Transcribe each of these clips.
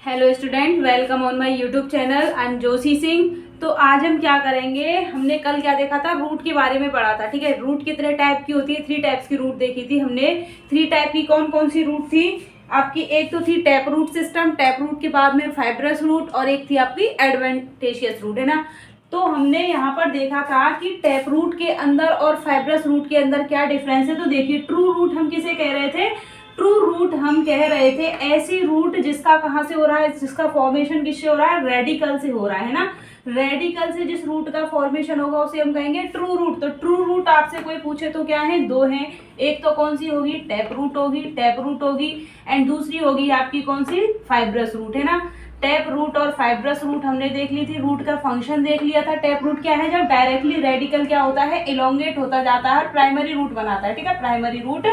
Hello student, welcome on my YouTube channel. I am Joshi Singh. तो आज हम क्या करेंगे, हमने कल क्या देखा था, रूट के बारे में पढ़ा था। ठीक है, रूट कितने टाइप की होती है, 3 टाइप्स की रूट देखी थी हमने। 3 टाइप की कौन कौन सी रूट थी आपकी? एक तो थी tap root system, tap root के बाद में फाइब्रस रूट, और एक थी आपकी एडवेंटेशियस रूट, है ना। तो हमने यहाँ पर देखा था कि टैप रूट के अंदर और फाइब्रस रूट के अंदर क्या डिफरेंस है। तो देखिए, ट्रू रूट हम किसे कह रहे थे? ट्रू रूट हम कह रहे थे ऐसी रूट जिसका कहाँ से हो रहा है, जिसका फॉर्मेशन किससे हो रहा है? रेडिकल से हो रहा है ना। रेडिकल से जिस रूट का फॉर्मेशन होगा उसे हम कहेंगे ट्रू रूट। तो ट्रू रूट आपसे कोई पूछे तो क्या है? 2 हैं। एक तो कौन सी होगी? टैप रूट होगी, टैप रूट होगी। एंड दूसरी होगी आपकी कौन सी? फाइब्रस रूट, है ना। टैप रूट और फाइब्रस रूट हमने देख ली थी, रूट का फंक्शन देख लिया था। टैप रूट क्या है? जब डायरेक्टली रेडिकल क्या होता है, इलोंगेट होता जाता है, प्राइमरी रूट बनाता है। ठीक है, प्राइमरी रूट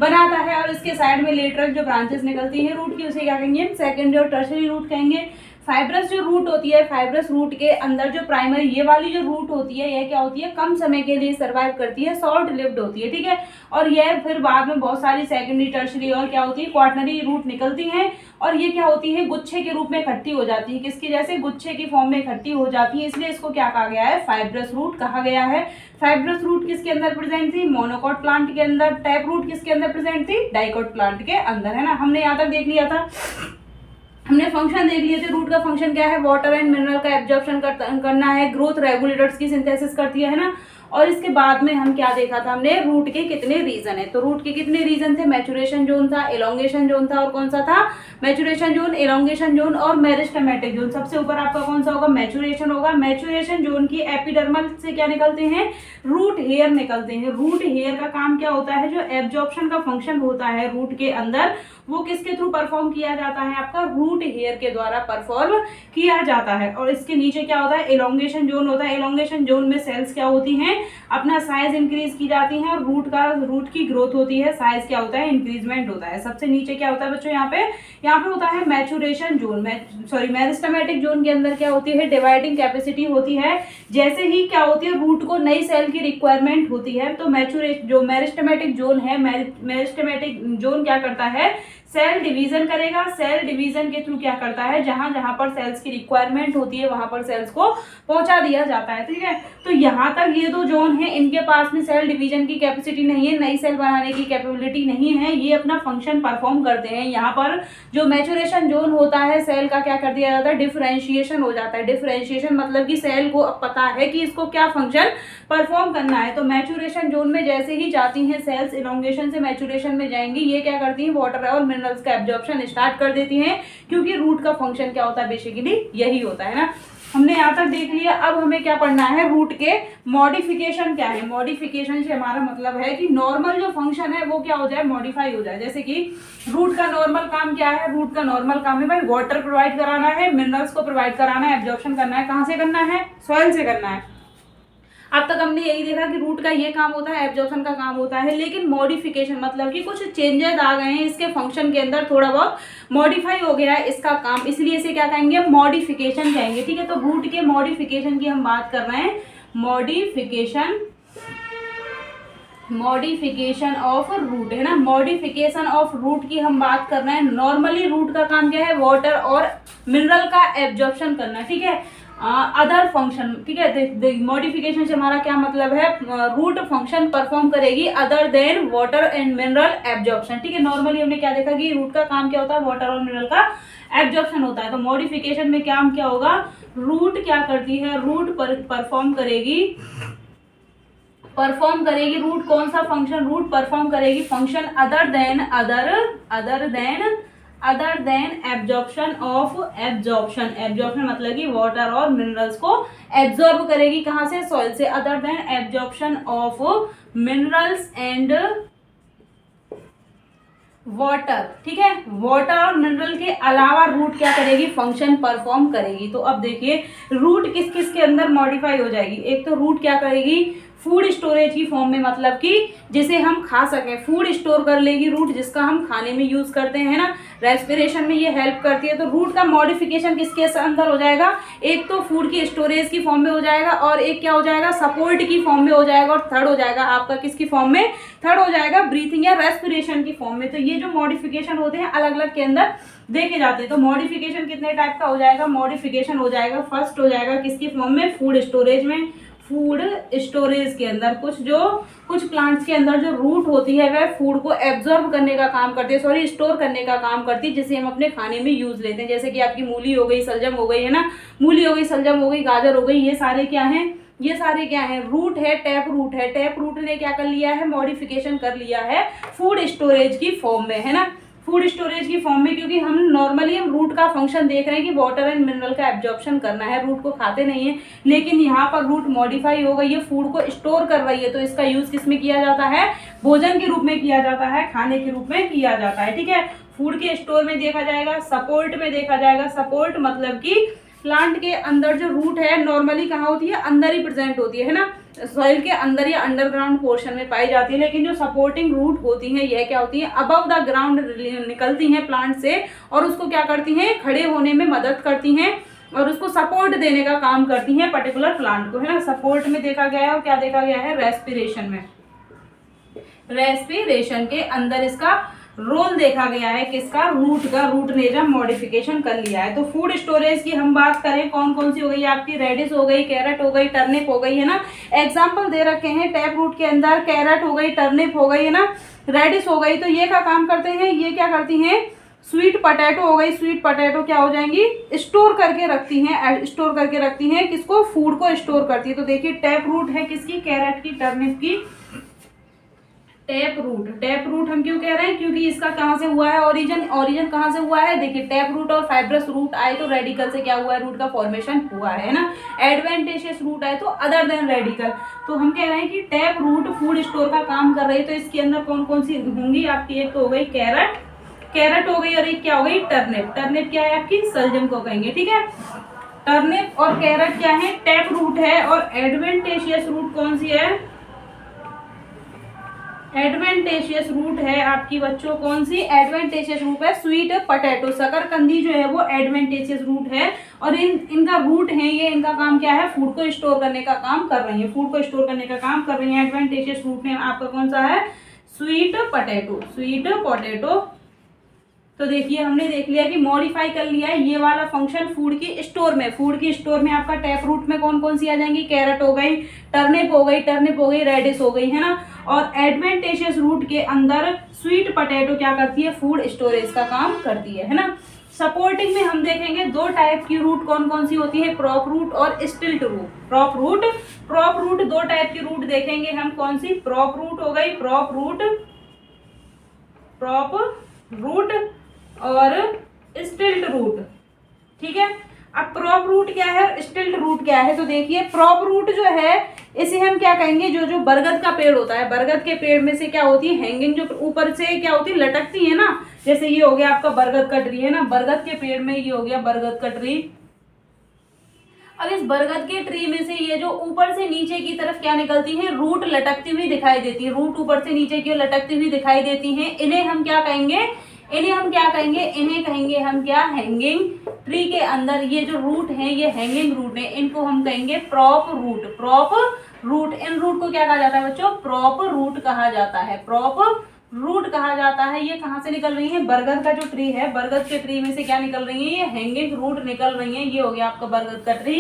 बनाता है और इसके साइड में लेटरल जो ब्रांचेस निकलती है रूट की, उसे क्या कहेंगे? सेकेंडरी और टर्शरी रूट कहेंगे। फाइब्रस जो रूट होती है, फाइब्रस रूट के अंदर जो प्राइमरी ये वाली जो रूट होती है, यह क्या होती है? कम समय के लिए सर्वाइव करती है, शॉर्ट लिव्ड होती है। ठीक है, और यह फिर बाद में बहुत सारी सेकेंडरी, टर्शरी और क्या होती है, क्वाटरनरी रूट निकलती हैं। और ये क्या होती है? गुच्छे के रूप में इकट्ठी हो जाती है। किसकी जैसे? गुच्छे की फॉर्म में इकट्ठी हो जाती है, इसलिए इसको क्या कहा गया है? फाइब्रस रूट कहा गया है। फाइब्रस रूट किसके अंदर प्रेजेंट थी? मोनोकॉट प्लांट के अंदर। टैप रूट किसके अंदर प्रेजेंट थी? डाइकॉट प्लांट के अंदर, है ना। हमने यहाँ तक देख लिया था, हमने फंक्शन देख लिए थे। रूट का फंक्शन क्या है? वाटर एंड मिनरल का एब्जॉर्प्शन करना है, ग्रोथ रेगुलेटर्स की सिंथेसिस करती है ना। और इसके बाद में हम क्या देखा था हमने? रूट के कितने रीजन है। तो रूट के कितने रीजन थे? मैचुरेशन जोन था, एलोंगेशन जोन था, और कौन सा था? मैचुरेशन जोन, एलोंगेशन जोन और मेरिस्टेमेटिक जोन। सबसे ऊपर आपका कौन सा होगा? मैचुरेशन होगा। मैचुरेशन जोन की एपिडर्मल से क्या निकलते हैं? रूट हेयर निकलते हैं। रूट हेयर का काम क्या होता है? जो एब्जॉर्प्शन का फंक्शन होता है रूट के अंदर, वो किसके थ्रू परफॉर्म किया जाता है? आपका रूट हेयर के द्वारा परफॉर्म किया जाता है। और इसके नीचे क्या होता है? एलोंगेशन जोन होता है। एलोंगेशन जोन में सेल्स क्या होती हैं? अपना साइज इंक्रीज की जाती है और रूट की ग्रोथ होती है, साइज क्या होता है? इंक्रीजमेंट होता है। सबसे नीचे क्या होता है बच्चों? यहाँ पे होता है मैचुरेशन जोन, मेरिस्टेमेटिक जोन के अंदर क्या होती है? डिवाइडिंग कैपेसिटी होती है। जैसे ही क्या होती है? रूट को नई सेल की रिक्वायरमेंट होती है, तो जो मेरिस्टेमेटिक जोन है, मेरिस्टेमेटिक जोन क्या करता है? सेल डिवीजन करेगा। सेल डिवीजन के थ्रू क्या करता है? जहां जहां पर सेल्स की रिक्वायरमेंट होती है वहां पर सेल्स को पहुंचा दिया जाता है। ठीक है, तो यहाँ तक ये 2 जोन है, इनके पास में सेल डिवीजन की कैपेसिटी नहीं है, नई सेल बनाने की कैपेबिलिटी नहीं है, ये अपना फंक्शन परफॉर्म करते हैं। यहाँ पर जो मैचुरेशन जोन होता है, सेल का क्या कर दिया जाता है? डिफरेंशिएशन हो जाता है। डिफरेंशिएशन मतलब कि सेल को अब पता है कि इसको क्या फंक्शन परफॉर्म करना है। तो मैचुरेशन जोन में जैसे ही जाती हैं सेल्स, इलोंगेशन से मैचुरेशन में जाएंगी, ये क्या करती हैं? वाटर और मिनरल्स का एब्जॉर्प्शन स्टार्ट कर देती हैं, क्योंकि रूट का फंक्शन क्या होता है? बेसिकली यही होता है ना। हमने यहाँ तक देख लिया। अब हमें क्या पढ़ना है? रूट के मॉडिफिकेशन क्या है। मॉडिफिकेशन से हमारा मतलब है कि नॉर्मल जो फंक्शन है वो क्या हो जाए? मॉडिफाई हो जाए। जैसे कि रूट का नॉर्मल काम क्या है? रूट का नॉर्मल काम है भाई वाटर प्रोवाइड कराना है, मिनरल्स को प्रोवाइड कराना है, एब्जॉर्प्शन करना है। कहाँ से करना है? सॉइल से करना है। अब तक हमने यही देखा कि रूट का ये काम होता है, एब्जॉर्प्शन का काम होता है। लेकिन मॉडिफिकेशन मतलब कि कुछ चेंजेस आ गए हैं इसके फंक्शन के अंदर, थोड़ा बहुत मॉडिफाई हो गया है इसका काम, इसलिए इसे क्या कहेंगे? मॉडिफिकेशन कहेंगे। ठीक है, तो रूट के मॉडिफिकेशन की हम बात कर रहे हैं। मॉडिफिकेशन ऑफ रूट, है ना। मॉडिफिकेशन ऑफ रूट की हम बात कर रहे हैं। नॉर्मली रूट का काम क्या है? वाटर और मिनरल का एब्जॉर्प्शन करना। ठीक है, अदर फंक्शन, ठीक है। मॉडिफिकेशन से हमारा क्या मतलब है? रूट फंक्शन परफॉर्म करेगी other than water and mineral absorption. ठीक है, नॉर्मली हमने क्या देखा कि रूट का काम क्या होता है? वाटर और मिनरल का एब्जॉर्प्शन होता है। तो मॉडिफिकेशन में काम क्या होगा? रूट क्या करती है? रूट परफॉर्म करेगी रूट कौन सा फंक्शन? रूट परफॉर्म करेगी फंक्शन अदर देन एब्जॉर्प्शन मतलब कि वाटर और मिनरल्स को एब्जॉर्ब करेगी। कहां से? सॉइल से। Other than absorption of minerals and water. ठीक है, वाटर और मिनरल के अलावा रूट क्या करेगी? फंक्शन परफॉर्म करेगी। तो अब देखिए रूट किस किस के अंदर मॉडिफाई हो जाएगी। एक तो रूट क्या करेगी? फूड स्टोरेज की फॉर्म में, मतलब कि जिसे हम खा सकें, फूड स्टोर कर लेगी रूट जिसका हम खाने में यूज करते हैं ना, रेस्पिरेशन में ये हेल्प करती है। तो रूट का मॉडिफिकेशन किसके अंदर हो जाएगा, एक तो फूड की स्टोरेज की फॉर्म में हो जाएगा और एक क्या हो जाएगा, सपोर्ट की फॉर्म में हो जाएगा, और थर्ड हो जाएगा आपका किसकी फॉर्म में, थर्ड हो जाएगा ब्रीथिंग या रेस्पिरेशन की फॉर्म में। तो ये जो मॉडिफिकेशन होते हैं अलग अलग के अंदर देखे जाते हैं। तो मॉडिफिकेशन कितने टाइप का हो जाएगा, मॉडिफिकेशन हो जाएगा फर्स्ट हो जाएगा किसकी फॉर्म में, फूड स्टोरेज में। फूड स्टोरेज के अंदर कुछ प्लांट्स के अंदर जो रूट होती है वह फूड को एब्जॉर्ब करने का काम करती है, सॉरी स्टोर करने का काम करती है, जिसे हम अपने खाने में यूज लेते हैं। जैसे कि आपकी मूली हो गई, सलजम हो गई, है ना, मूली हो गई, सलजम हो गई, गाजर हो गई, ये सारे क्या हैं, ये सारे क्या है, रूट है, टैप रूट है। टैप रूट ने क्या कर लिया है, मॉडिफिकेशन कर लिया है फूड स्टोरेज की फॉर्म में, है ना, फूड स्टोरेज की फॉर्म में। क्योंकि हम नॉर्मली हम रूट का फंक्शन देख रहे हैं कि वाटर एंड मिनरल का एब्जॉर्प्शन करना है, रूट को खाते नहीं है, लेकिन यहाँ पर रूट मॉडिफाई हो गई है, फूड को स्टोर कर रही है। तो इसका यूज किस में किया जाता है, भोजन के रूप में किया जाता है, खाने के रूप में किया जाता है। ठीक है, फूड के स्टोर में देखा जाएगा, सपोर्ट में देखा जाएगा। सपोर्ट मतलब कि प्लांट के अंदर जो रूट है नॉर्मली कहाँ होती है, अंदर ही प्रेजेंट होती है ना, सॉइल के अंदर या अंडरग्राउंड पोर्शन में पाई जाती है। लेकिन जो सपोर्टिंग रूट होती हैं यह क्या होती है, अबव द ग्राउंड निकलती हैं प्लांट से और उसको क्या करती हैं, खड़े होने में मदद करती हैं और उसको सपोर्ट देने का काम करती हैं पर्टिकुलर प्लांट को, है ना। सपोर्ट में देखा गया है और क्या देखा गया है, रेस्पिरेशन में, रेस्पिरेशन के अंदर इसका रोल देखा गया है किसका, रूट का। रूट ने जब मॉडिफिकेशन कर लिया है। तो फूड स्टोरेज की हम बात करें, कौन कौन सी हो गई आपकी, रेडिश हो गई, कैरेट हो गई, टर्निप हो गई, है ना। एग्जाम्पल दे रखे हैं टैप रूट के अंदर, कैरेट हो गई, टर्निप हो गई, है ना, रेडिश हो गई। तो ये क्या काम करते हैं, ये क्या करती हैं, स्वीट पटेटो हो गई, स्वीट पटेटो क्या हो जाएंगी, स्टोर करके रखती हैं, स्टोर करके रखती हैं किसको, फूड को स्टोर करती है। तो देखिए टैप रूट है किसकी, कैरेट की, टर्निप की। टैप रूट, टैप रूट हम क्यों कह रहे हैं, क्योंकि इसका कहाँ से हुआ है ओरिजिन, ओरिजिन कहाँ से हुआ है, देखिए टैप रूट और फाइब्रस रूट आए तो रेडिकल से क्या हुआ है, रूट का फॉर्मेशन हुआ है ना। एडवेंटेशियस रूट आए तो अदर देन रेडिकल। तो हम कह रहे हैं कि टैप रूट फूड स्टोर का काम कर रही है। तो इसके अंदर कौन कौन सी होंगी आपकी, एक तो हो गई कैरेट, कैरेट हो गई, और एक क्या हो गई, टर्निप। टर्निप क्या है आपकी, सलजम को कहेंगे, ठीक है। टर्निप और कैरेट क्या है, टैप रूट है। और एडवेंटेशियस रूट कौन सी है, एडवेंटेशियस रूट है आपकी बच्चों, कौन सी, एडवेंटेशियस रूट है स्वीट पटेटो, शकरकंदी जो है वो एडवेंटेशियस रूट है। और इनका रूट है ये, इनका काम क्या है, फूड को स्टोर करने का काम कर रही है, फूड को स्टोर करने का काम कर रही है। एडवेंटेशियस रूट ने आपका कौन सा है, स्वीट पोटैटो, स्वीट पोटैटो। तो देखिए हमने देख लिया कि मॉडिफाई कर लिया है ये वाला फंक्शन फूड की स्टोर में। फूड की स्टोर में आपका टैप रूट में कौन कौन सी आ जाएंगी, कैरेट हो गई, टर्निप हो गई, टर्निप हो गई, रेडिश हो गई, है ना। और एडवेंटेशियस रूट के अंदर स्वीट पोटैटो क्या करती है, फूड स्टोरेज का काम करती है ना। सपोर्टिंग में हम देखेंगे दो टाइप की रूट कौन कौन सी होती है, प्रॉप रूट और स्टिल्ट रूट। प्रॉप रूट दो टाइप की रूट देखेंगे हम, कौन सी, प्रॉप रूट हो गई, प्रॉप रूट और स्टिल्ट रूट, ठीक है। अब प्रॉप रूट क्या है और स्टिल्ट रूट क्या है, तो देखिए प्रॉप रूट जो है इसे हम क्या कहेंगे, जो बरगद का पेड़ होता है, बरगद के पेड़ में से क्या होती है, हैंगिंग, जो ऊपर से क्या होती है, लटकती है ना। जैसे ये हो गया आपका बरगद का ट्री, है ना, बरगद के पेड़ में ये हो गया बरगद का ट्री। अब इस बरगद के ट्री में से ये जो ऊपर से नीचे की तरफ क्या निकलती है, रूट लटकती हुई दिखाई देती है, रूट ऊपर से नीचे की ओर लटकती हुई दिखाई देती है। इन्हें हम क्या कहेंगे, इन्हें कहेंगे हम क्या, हैंगिंग। ट्री के अंदर ये जो रूट है ये हैंगिंग रूट है, इनको हम कहेंगे प्रॉप रूट। इन रूट को क्या कहा जाता है बच्चों, प्रॉप रूट कहा जाता है, प्रॉप रूट कहा जाता है। ये कहाँ से निकल रही है, बरगद का जो ट्री है, बरगद के ट्री में से क्या निकल रही है, ये हैंगिंग रूट निकल रही है। ये हो गया आपका बरगद का ट्री,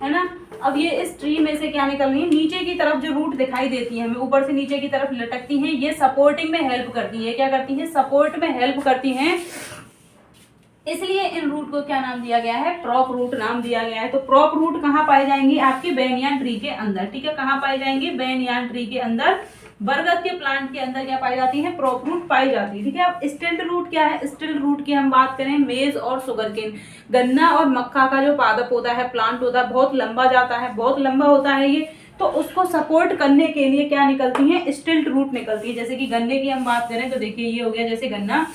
है ना। अब ये इस ट्री में से क्या निकल रही है, नीचे की तरफ जो रूट दिखाई देती है हमें, ऊपर से नीचे की तरफ लटकती हैं, ये सपोर्टिंग में हेल्प करती है। क्या करती है, सपोर्ट में हेल्प करती हैं, इसलिए इन रूट को क्या नाम दिया गया है, प्रॉप रूट नाम दिया गया है। तो प्रॉप रूट कहाँ पाए जाएंगे, आपके बेनियान ट्री के अंदर, ठीक है। कहाँ पाए जाएंगे, बेनियान ट्री के अंदर, बरगद के प्लांट के अंदर क्या पाई जाती है, प्रॉप रूट पाई जाती है, ठीक है। अब स्टिल्ट रूट क्या है, स्टिल्ट रूट की हम बात करें, मेज और शुगरकेन, गन्ना और मक्का का जो पादप होता है, प्लांट होता है, बहुत लंबा जाता है, बहुत लंबा होता है ये, तो उसको सपोर्ट करने के लिए क्या निकलती है, स्टिल्ट रूट निकलती है। जैसे कि गन्ने की हम बात करें तो देखिए ये हो गया जैसे गन्ना,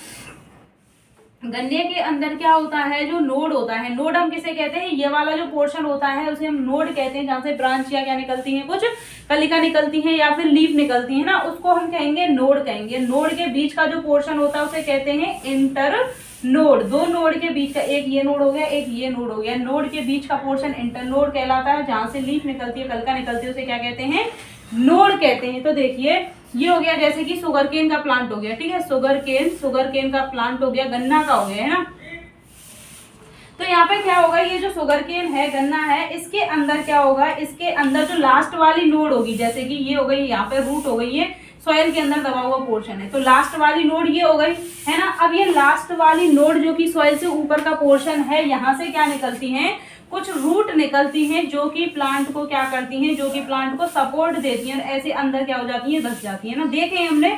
गन्ने के अंदर क्या होता है, जो नोड होता है, नोड हम किसे कहते हैं, ये वाला जो पोर्शन होता है उसे हम नोड कहते हैं, जहाँ से ब्रांच या क्या निकलती है, कुछ कलिका निकलती है या फिर लीफ निकलती है ना, उसको हम कहेंगे नोड कहेंगे। नोड के बीच का जो पोर्शन होता है उसे कहते हैं इंटर नोड। दो नोड के बीच का, एक ये नोड हो गया, एक ये नोड हो गया, नोड के बीच का पोर्शन इंटर नोड कहलाता है। जहाँ से लीफ निकलती है, कलिका निकलती है, उसे क्या कहते हैं, नोड कहते हैं। तो देखिए ये हो गया जैसे कि शुगर केन का प्लांट हो गया, ठीक है, शुगर केन का प्लांट हो गया, गन्ना का हो गया, है ना। तो यहाँ पे क्या होगा, ये जो शुगर केन है, गन्ना है, इसके अंदर क्या होगा, इसके अंदर जो लास्ट वाली नोड होगी, जैसे कि ये हो गई, यहाँ पे रूट हो गई, ये सॉइल के अंदर दबा हुआ पोर्शन है, तो लास्ट वाली नोड ये हो गई, है ना। अब ये लास्ट वाली नोड जो कि सॉइल से ऊपर का पोर्शन है, यहाँ से क्या निकलती है, कुछ रूट निकलती हैं, जो कि प्लांट को क्या करती हैं, जो कि प्लांट को सपोर्ट देती हैं, ऐसे अंदर क्या हो जाती है, धस जाती है ना। देखें हमने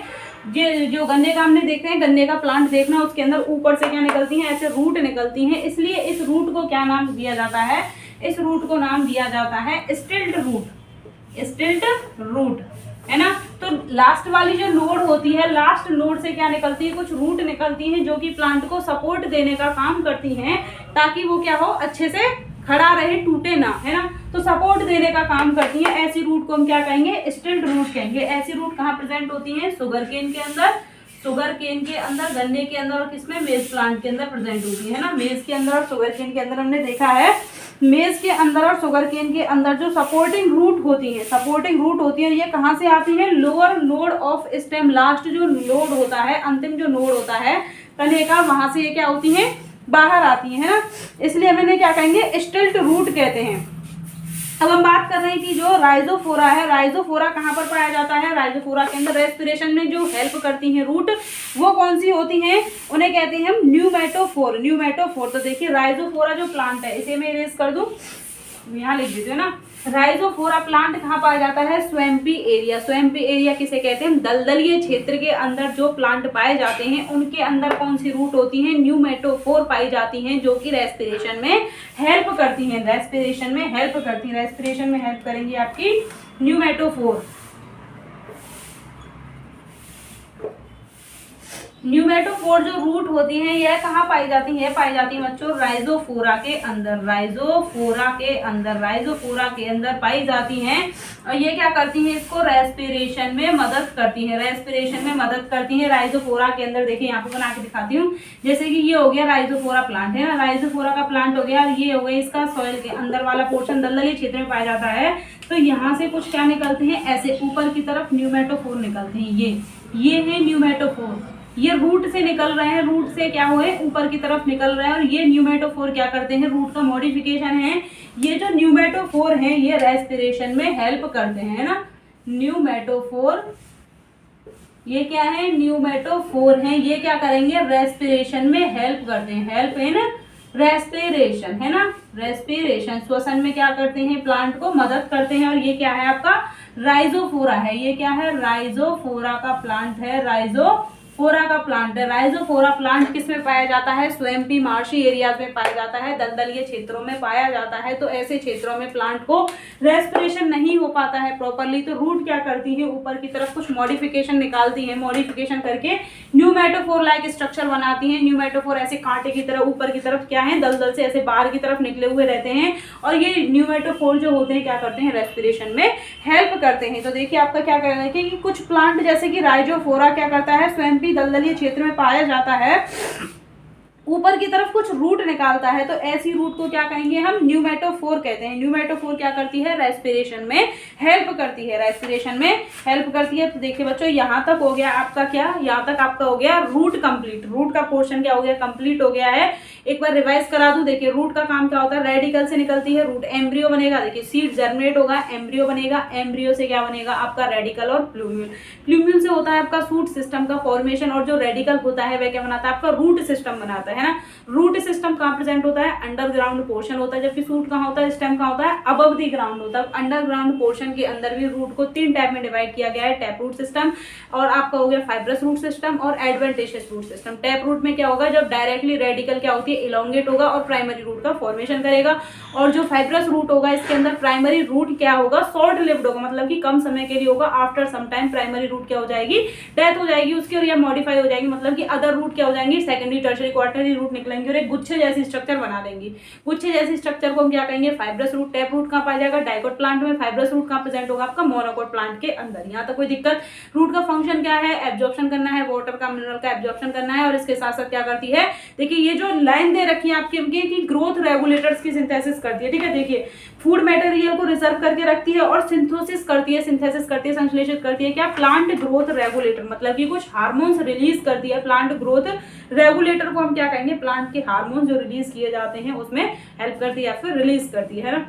जो गन्ने का हमने देखते हैं, गन्ने का प्लांट देखना, उसके अंदर ऊपर से क्या निकलती हैं, ऐसे रूट निकलती हैं, इसलिए इस रूट को क्या नाम दिया जाता है, इस रूट को नाम दिया जाता है स्टिल्ट रूट, स्टिल्ट रूट, है ना। तो लास्ट वाली जो नोड होती है, लास्ट नोड से क्या निकलती है, कुछ रूट निकलती हैं, जो कि प्लांट को सपोर्ट देने का काम करती हैं, ताकि वो क्या हो, अच्छे से खड़ा रहे, टूटे ना, है ना। तो सपोर्ट देने का काम करती है, ऐसी रूट को हम क्या कहेंगे, स्टिल्ट रूट कहेंगे। ऐसी रूट कहाँ प्रेजेंट होती है, शुगर केन के अंदर, शुगर केन के अंदर, गन्ने के अंदर, और किसमें, मेज प्लांट के अंदर प्रेजेंट होती है ना। मेज के अंदर और शुगर केन के अंदर हमने देखा है, मेज के अंदर और शुगर केन के अंदर जो सपोर्टिंग रूट होती है, सपोर्टिंग रूट होती है, ये कहाँ से आती है, lower node of stem, last जो नोड होता है, अंतिम जो नोड होता है तने का, वहां से ये क्या होती है, बाहर आती है ना। इसलिए हम इन्हें क्या कहेंगे, स्टिल्ट रूट कहते हैं। अब हम बात कर रहे हैं कि जो राइजोफोरा है, राइजोफोरा कहाँ पर पाया जाता है, राइजोफोरा के अंदर रेस्पिरेशन में जो हेल्प करती हैं रूट, वो कौन सी होती हैं, उन्हें कहते हैं हम न्यूमेटोफोर, न्यूमेटोफोर। तो देखिए राइजोफोरा जो प्लांट है, इसे मैं इरेज कर दूं, यहाँ लिख दीजिए ना, राइजोफोरा प्लांट कहाँ पाया जाता है, स्वैम्पी एरिया। स्वैम्पी एरिया किसे कहते हैं, दलदलीय क्षेत्र के अंदर जो प्लांट पाए जाते हैं, उनके अंदर कौन सी रूट होती है, न्यूमेटोफोर पाई जाती हैं, जो कि रेस्पिरेशन में हेल्प करती हैं, रेस्पिरेशन में हेल्प करती हैं, रेस्पिरेशन में हेल्प करेंगी आपकी न्यूमेटोफोर। न्यूमेटोफोर जो रूट होती हैं, यह कहाँ पाई जाती है, पाई जाती है बच्चों राइजोफोरा के अंदर, राइजोफोरा के अंदर, राइजोफोरा के अंदर पाई जाती हैं। और ये क्या करती हैं, इसको रेस्पिरेशन में मदद करती हैं, रेस्पिरेशन में मदद करती हैं राइजोफोरा के अंदर। देखिए यहाँ पे बना के दिखाती हूँ, जैसे कि ये हो गया राइजोफोरा प्लांट, है ना, राइजोफोरा का प्लांट हो गया, ये हो गया इसका सॉइल के अंदर वाला पोर्शन, दलदली क्षेत्र में पाया जाता है। तो यहाँ से कुछ क्या निकलते हैं, ऐसे ऊपर की तरफ न्यूमेटोफोर निकलते हैं, ये है न्यूमेटोफोर, ये रूट से निकल रहे हैं, रूट से क्या हुए, ऊपर की तरफ निकल रहे हैं, और ये न्यूमेटोफोर क्या करते हैं, रूट का मॉडिफिकेशन है। ये जो न्यूमेटोफोर हैं, ये रेस्पिरेशन में हेल्प करते हैं, है ना, न्यूमेटोफोर, ये क्या है, न्यूमेटोफोर हैं, ये क्या करेंगे, रेस्पिरेशन में हेल्प करते हैं, हेल्प इन रेस्पिरेशन, है ना, रेस्पिरेशन, श्वसन में क्या करते हैं, प्लांट को मदद करते हैं। और ये क्या है आपका राइजोफोरा है, ये क्या है, राइजोफोरा का प्लांट है, राइजोफोरा का प्लांट है। राइजोफोरा प्लांट किस में पाया जाता है, स्वैम्पी मार्शी एरियाज में पाया जाता है, दलदलीय क्षेत्रों में पाया जाता है। तो ऐसे क्षेत्रों में प्लांट को रेस्पिरेशन नहीं हो पाता है प्रॉपरली, तो रूट क्या करती है, ऊपर की तरफ कुछ मॉडिफिकेशन निकालती है, मॉडिफिकेशन करके न्यूमेटोफोर लाइक स्ट्रक्चर बनाती है। न्यूमेटोफोर ऐसे कांटे की तरह ऊपर की तरफ क्या है, दलदल से ऐसे बाहर की तरफ निकले हुए रहते हैं, और ये न्यूमेटोफोर जो होते हैं क्या करते हैं, रेस्पिरेशन में हेल्प करते हैं। तो देखिए आपका क्या कहना है कि कुछ प्लांट जैसे कि राइजोफोरा क्या करता है, स्वैम्पी दलदलीय क्षेत्र में पाया जाता है, ऊपर की तरफ कुछ रूट निकालता है, तो ऐसी रूट को क्या कहेंगे हम, न्यूमेटोफोर कहते हैं। न्यूमेटोफोर क्या करती है, रेस्पिरेशन में हेल्प करती है, रेस्पिरेशन में हेल्प करती है। तो देखिए बच्चों यहाँ तक हो गया आपका क्या, यहाँ तक आपका हो गया रूट कंप्लीट, रूट का पोर्शन क्या हो गया, कंप्लीट हो गया है। एक बार रिवाइज करा दूं, देखिए रूट का काम क्या होता है, रेडिकल से निकलती है रूट, एम्ब्रियो बनेगा, देखिए सीड जर्मिनेट होगा, एम्ब्रियो बनेगा, एम्ब्रियो से क्या बनेगा आपका रेडिकल और प्लूम्यूल, प्लूम्यूल से होता है आपका शूट सिस्टम का फॉर्मेशन, और जो रेडिकल होता है वह क्या बनाता है, आपका रूट सिस्टम बनाता है ना। रूट सिस्टम कहाँ प्रेजेंट होता है, अंडरग्राउंड पोर्शन होता है, जबकि शूट कहाँ होता है, स्टेम कहाँ होता है, अबव द ग्राउंड होता है। अंडरग्राउंड पोर्शन के अंदर भी रूट को 3 टाइप में डिवाइड किया गया है, टैप रूट सिस्टम, और आपका हो गया फाइब्रस रूट सिस्टम और adventitious root system. Tap root में क्या होगा, जब डायरेक्टली रेडिकल क्या होती है, होकर इलोंगेट होगा और प्राइमरी रूट का फॉर्मेशन करेगा। और जो फाइब्रस रूट होगा इसके अंदर प्राइमरी रूट क्या होगा, शॉर्ट लिव्ड होगा, मतलब कि कम समय के लिए होगा। After some time primary root क्या हो जाएगी, डेथ हो जाएगी उसकी, और या मॉडिफाई हो जाएगी, मतलब कि अदर रूट क्या हो जाएंगे, सेकेंडरी टर्शरी क्वार्टररी रूट निकलेंगे और एक गुच्छे जैसी स्ट्रक्चर बना देंगी। गुच्छे जैसी स्ट्रक्चर को हम क्या कहेंगे, फाइब्रस रूट। टैप रूट कहाँ पाया जाएगा, डाइकोट प्लांट में। फाइब्रस रूट कहाँ प्रेजेंट होगा, आपका मोनोकोट प्लांट के अंदर। यहाँ तक कोई दिक्कत। रूट का फंक्शन क्या है, एब्जॉर्प्शन करना है, वाटर का मिनरल का एब्जॉर्प्शन करना है, और इसके साथ साथ क्या करती है, देखिए ये जो लाइन दे रखी है आपके कि ग्रोथ रेगुलेटर्स की सिंथेसिस करती है, ठीक है। देखिए फूड मटेरियल को रिजर्व करके रखती है और सिंथेसिस करती है, संश्लेषित करती है क्या, प्लांट ग्रोथ रेगुलेटर, मतलब कि कुछ हार्मोन्स रिलीज करती है। प्लांट ग्रोथ रेगुलेटर को हम क्या कहेंगे, प्लांट के हार्मोन्स जो रिलीज किए जाते हैं उसमें हेल्प करती है या फिर रिलीज करती है ना।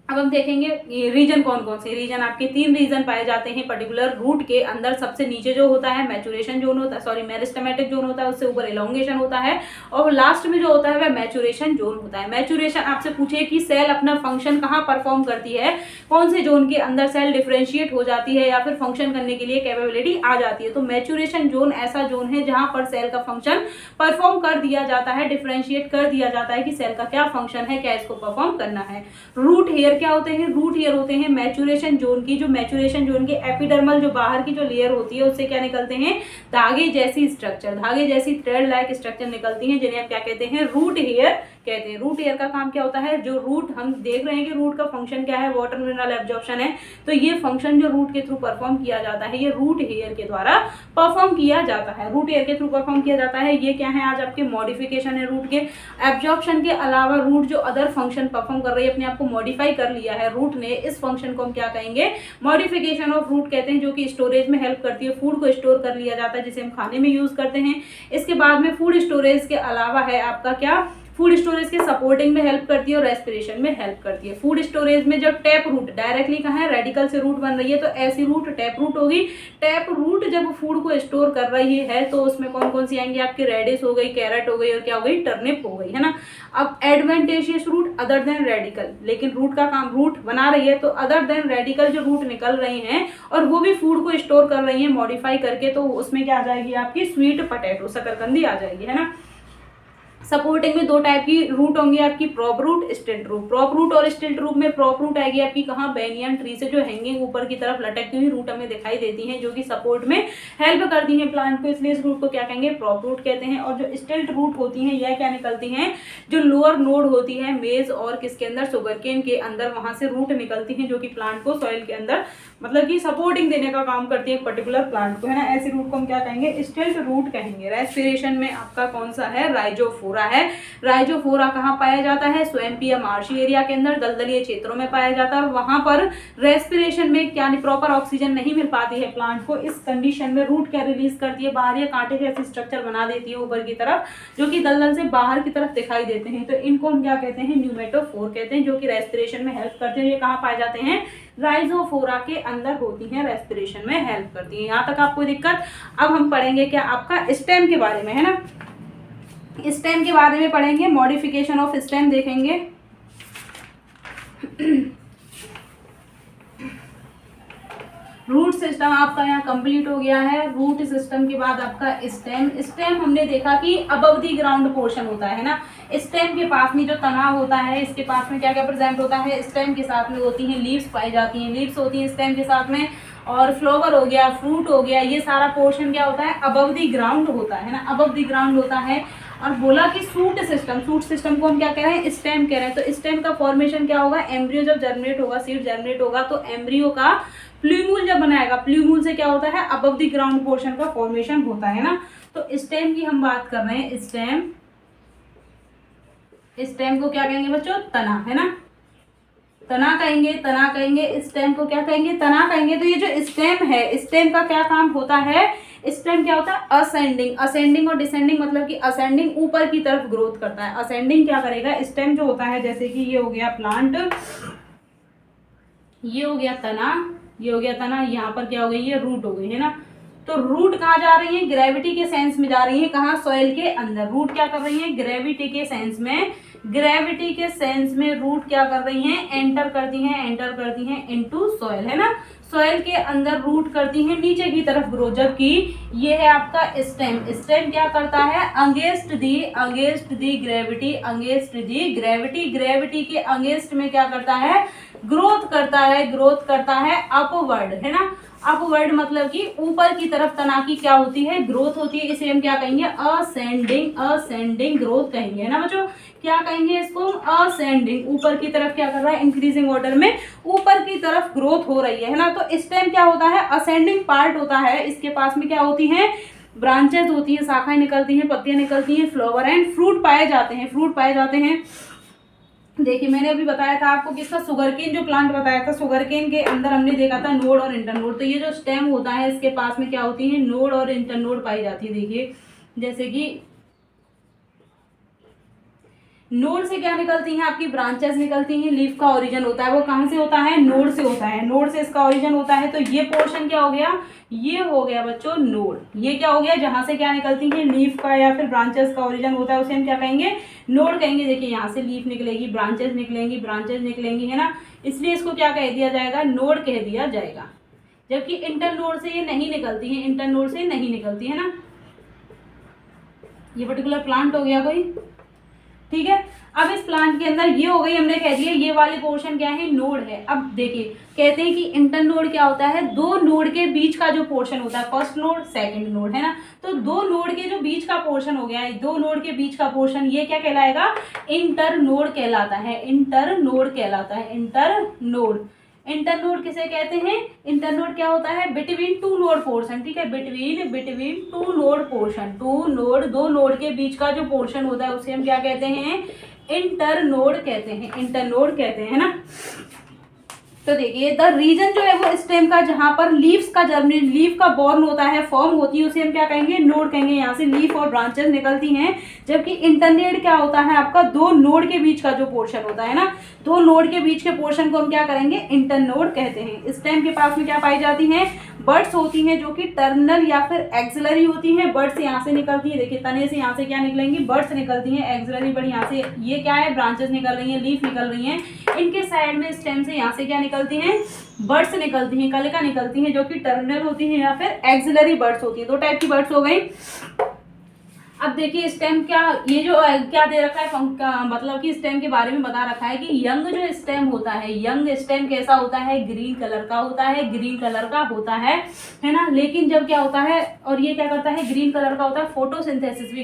अब हम देखेंगे रीजन कौन कौन से। रीजन आपके 3 रीजन पाए जाते हैं पर्टिकुलर रूट के अंदर। सबसे नीचे जो होता है मैचुरेशन जोन होता है, सॉरी मेरिस्टेमेटिक जोन होता है, उससे ऊपर एलोंगेशन होता है, और लास्ट में जो होता है वह मैचुरेशन जोन होता है। मैचुरेशन आपसे पूछे कि सेल अपना फंक्शन कहाँ परफॉर्म करती है, कौन से जोन के अंदर सेल डिफरेंशिएट हो जाती है या फिर फंक्शन करने के लिए कैपेबिलिटी आ जाती है। तो मैचुरेशन जोन ऐसा जोन है जहां पर सेल का फंक्शन परफॉर्म कर दिया जाता है, डिफरेंशिएट कर दिया जाता है कि सेल का क्या फंक्शन है, क्या इसको परफॉर्म करना है। रूट हेयर क्या होते हैं, रूट हेयर होते हैं मैचुरेशन जोन की, जो मैचुरेशन जोन की एपिडर्मल जो बाहर की जो लेयर होती है उससे क्या निकलते हैं, धागे जैसी स्ट्रक्चर, धागे जैसी थ्रेड लाइक स्ट्रक्चर निकलती हैं, जिन्हें हम क्या कहते हैं, रूट हेयर कहते हैं। रूट हेयर का काम क्या होता है, जो रूट हम देख रहे हैं कि रूट का फंक्शन क्या है, वाटर मिनरल एब्जॉर्प्शन है, तो ये फंक्शन जो रूट के थ्रू परफॉर्म किया जाता है ये रूट हेयर के द्वारा परफॉर्म किया जाता है, रूट हेयर के थ्रू परफॉर्म किया जाता है। ये क्या है, आज आपके मॉडिफिकेशन है रूट के। एब्जॉर्प्शन के अलावा रूट जो अदर फंक्शन परफॉर्म कर रही है, अपने आप को मॉडिफाई कर लिया है रूट ने, इस फंक्शन को हम क्या कहेंगे, मॉडिफिकेशन ऑफ रूट कहते हैं, जो कि स्टोरेज में हेल्प करती है। फूड को स्टोर कर लिया जाता है जिसे हम खाने में यूज करते हैं। इसके बाद में फूड स्टोरेज के अलावा है आपका क्या, फूड स्टोरेज के सपोर्टिंग में हेल्प करती है और रेस्पिरेशन में हेल्प करती है। फूड स्टोरेज में जब टैप रूट डायरेक्टली कहाँ है, रेडिकल से रूट बन रही है, तो ऐसी रूट टैप रूट होगी। टैप रूट जब फूड को स्टोर कर रही है तो उसमें कौन कौन सी आएंगी, आपकी रेडिस हो गई, कैरेट हो गई, और क्या हो गई, टर्निप हो गई, है ना। अब adventitious root other than radical, लेकिन रूट का काम रूट बना रही है, तो अदर देन रेडिकल जो रूट निकल रही हैं और वो भी फूड को स्टोर कर रही है मॉडिफाई करके, तो उसमें क्या आ जाएगी, आपकी स्वीट पोटैटो, शकरकंदी आ जाएगी, है ना। सपोर्टिंग में 2 टाइप की रूट होंगी आपकी, prop root, stilt root. Prop root और स्टिल्ट रूट में प्रॉप रूट आएगी आपकी कहाँ, बेनियन ट्री से जो हैंगिंग ऊपर की तरफ लटकती हुई रूट हमें दिखाई देती हैं, जो कि सपोर्ट में हेल्प करती हैं प्लांट को, इसलिए इस रूट को क्या कहेंगे, प्रॉप रूट कहते हैं। और जो स्टिल्ट रूट होती हैं यह क्या निकलती हैं, जो लोअर नोड होती है मेज और किसके अंदर, सुगरकेन के अंदर, वहां से रूट निकलती हैं जो कि प्लांट को सॉइल के अंदर मतलब कि सपोर्टिंग देने का काम करती है एक पर्टिकुलर प्लांट को, है ना। ऐसी रूट को हम क्या कहेंगे, स्टिल्ट रूट कहेंगे। रेस्पिरेशन में आपका कौन सा है, राइजोफोरा है। राइजोफोरा कहाँ पाया जाता है, स्वैम्पी या मार्शी एरिया के अंदर, दलदलीय क्षेत्रों में पाया जाता है। और वहां पर रेस्पिरेशन में क्या प्रॉपर ऑक्सीजन नहीं मिल पाती है प्लांट को, इस कंडीशन में रूट क्या रिलीज करती है, बाहर या कांटे जैसी स्ट्रक्चर बना देती है ऊपर की तरफ, जो कि दलदल से बाहर की तरफ दिखाई देते हैं। तो इनको हम क्या कहते हैं, न्यूमेटोफोर कहते हैं, जो कि रेस्पिरेशन में हेल्प करते हैं। ये कहाँ पाए जाते हैं, राइजोफोरा के अंदर होती हैं, रेस्पिरेशन में हेल्प करती हैं। यहाँ तक आपको दिक्कत। अब हम पढ़ेंगे क्या, आपका स्टेम के बारे में, है ना। स्टेम के बारे में पढ़ेंगे, मॉडिफिकेशन ऑफ स्टेम देखेंगे। रूट सिस्टम आपका यहाँ कंप्लीट हो गया है। रूट सिस्टम के बाद आपका स्टेम। स्टेम हमने देखा कि अबव दी ग्राउंड पोर्शन होता है ना। स्टेम के पास में जो तनाव होता है, इसके पास में क्या क्या प्रेजेंट होता है, स्टेम के साथ में होती हैं लीव्स पाई जाती हैं, लीव्स होती हैं स्टेम के साथ में, और फ्लावर हो गया, फ्रूट हो गया, ये सारा पोर्शन क्या होता है, अबव दी ग्राउंड होता है ना, अबव दी ग्राउंड होता है। और बोला कि सूट सिस्टम को हम क्या कह रहे हैं, स्टेम कह रहे हैं। तो स्टेम का फॉर्मेशन क्या होगा, एम्ब्रियो जब जर्मिनेट होगा, सीड जर्मिनेट होगा, तो एम्ब्रियो का प्ल्यूमूल जब बनाएगा, प्ल्यूमूल से क्या होता है, अबव द ग्राउंड पोर्शन का फॉर्मेशन होता है ना। तो स्टेम की हम बात कर रहे हैं, स्टेम को क्या कहेंगे बच्चों, तना, है ना, तना कहेंगे। स्टेम को क्या कहेंगे, तना कहेंगे। तो ये जो स्टेम है, स्टेम का क्या काम होता है, स्टेम क्या होता है, असेंडिंग और डिसेंडिंग, मतलब कि असेंडिंग ऊपर की तरफ ग्रोथ करता है, असेंडिंग क्या करेगा, स्टेम जो होता है, जैसे कि ये हो गया प्लांट, ये हो गया तना, ये हो गया तना, यहाँ पर क्या हो गई, ये रूट हो गई, है ना। तो रूट कहाँ जा रही है, ग्रेविटी के सेंस में जा रही है, कहाँ, सॉइल के अंदर। रूट क्या कर रही है, ग्रेविटी के सेंस में, ग्रेविटी के सेंस में रूट क्या कर रही हैं, एंटर करती हैं इनटू सॉइल, है ना, सॉइल के अंदर रूट करती हैं नीचे की तरफ ग्रो। जबकि ये है आपका स्टेम, स्टेम क्या करता है, अगेंस्ट दी ग्रेविटी, ग्रेविटी के अगेंस्ट में क्या करता है, ग्रोथ करता है अपवर्ड, है ना, अपवर्ड मतलब कि ऊपर की तरफ तना की क्या होती है, ग्रोथ होती है। इसे हम क्या कहेंगे, असेंडिंग ग्रोथ कहेंगे, है ना बच्चों, क्या कहेंगे इसको, असेंडिंग, ऊपर की तरफ क्या कर रहा है, इंक्रीजिंग ऑर्डर में ऊपर की तरफ ग्रोथ हो रही है ना। तो स्टेम क्या होता है, असेंडिंग पार्ट होता है, इसके पास में क्या होती है, ब्रांचेस होती हैं, शाखाएं निकलती हैं, पत्तियां निकलती हैं, फ्लावर एंड फ्रूट पाए जाते हैं। देखिए मैंने अभी बताया था आपको किसका, सुगरकेन जो प्लांट बताया था, सुगरकेन के अंदर हमने देखा था नोड और इंटरनोड। तो ये जो स्टेम होता है इसके पास में क्या होती है, नोड और इंटरनोड पाई जाती है। देखिए जैसे कि नोड से क्या निकलती हैं, आपकी ब्रांचेस निकलती हैं, लीफ का ओरिजिन होता है वो कहाँ से होता है, नोड से होता है, नोड से इसका ओरिजिन होता है। तो ये पोर्शन क्या हो गया, ये हो गया बच्चों नोड। ये क्या हो गया, जहां से क्या निकलती है, लीफ का या फिर ब्रांचेस का ओरिजिन होता है, उसे हम क्या कहेंगे, नोड कहेंगे। देखिए यहाँ से लीफ निकलेगी, ब्रांचेस निकलेंगी, है ना, इसलिए इसको क्या कह दिया जाएगा, नोड कह दिया जाएगा। जबकि इंटरनोड से ये नहीं निकलती है, है ना। ये पर्टिकुलर प्लांट हो गया कोई, ठीक है। अब इस प्लांट के अंदर ये हो गई, हमने कह दिया ये वाले पोर्शन क्या है, नोड है। अब देखिए कहते हैं कि इंटरनोड क्या होता है, दो नोड के बीच का जो पोर्शन होता है, फर्स्ट नोड सेकंड नोड, है ना। तो दो नोड के जो बीच का पोर्शन हो गया है, दो नोड के बीच का पोर्शन, ये क्या कहलाएगा, इंटरनोड कहलाता है, इंटरनोड किसे कहते हैं, इंटरनोड क्या होता है, बिटवीन टू नोड पोर्शन, ठीक है, बिटवीन टू नोड पोर्शन, दो नोड के बीच का जो पोर्शन होता है उसे हम क्या कहते हैं, इंटरनोड कहते हैं, है ना। तो देखिए द रीजन जो है वो स्टेम का, जहां पर लीफ का बॉर्न होता है, फॉर्म होती है, उसे हम क्या कहेंगे, नोड कहेंगे। यहाँ से लीफ और ब्रांचेस निकलती हैं। जबकि इंटरनोड क्या होता है आपका, दो नोड के बीच का जो पोर्शन होता है ना, दो नोड के बीच के पोर्शन को हम क्या करेंगे, इंटरनोड कहते हैं। स्टेम के पास में क्या पाई जाती हैं, बर्ड्स होती हैं जो कि टर्मिनल या फिर एक्सिलरी होती हैं। बर्ड्स यहाँ से निकलती है, देखिए तने से यहाँ से क्या निकलेंगी, बर्ड्स निकलती हैं, एक्सिलरी बर्ड यहाँ से, ये क्या है, ब्रांचेस निकल रही हैं, लीफ निकल रही हैं। इनके साइड में स्टेम से यहाँ से क्या निकलती हैं, बर्ड्स निकलती हैं, कलिका निकलती हैं, जो कि टर्मिनल होती हैं या फिर एक्सिलरी बर्ड्स होती हैं। दो टाइप की बर्ड्स हो गई। अब देखिए स्टेम क्या, ये जो क्या दे रखा है, मतलब कि स्टेम के बारे में बता रखा है कि यंग जो स्टेम होता है, यंग स्टेम कैसा होता है, ग्रीन कलर का होता है ना। लेकिन जब क्या होता है, और ये क्या करता है, ग्रीन कलर का होता है, फोटोसिंथेसिस भी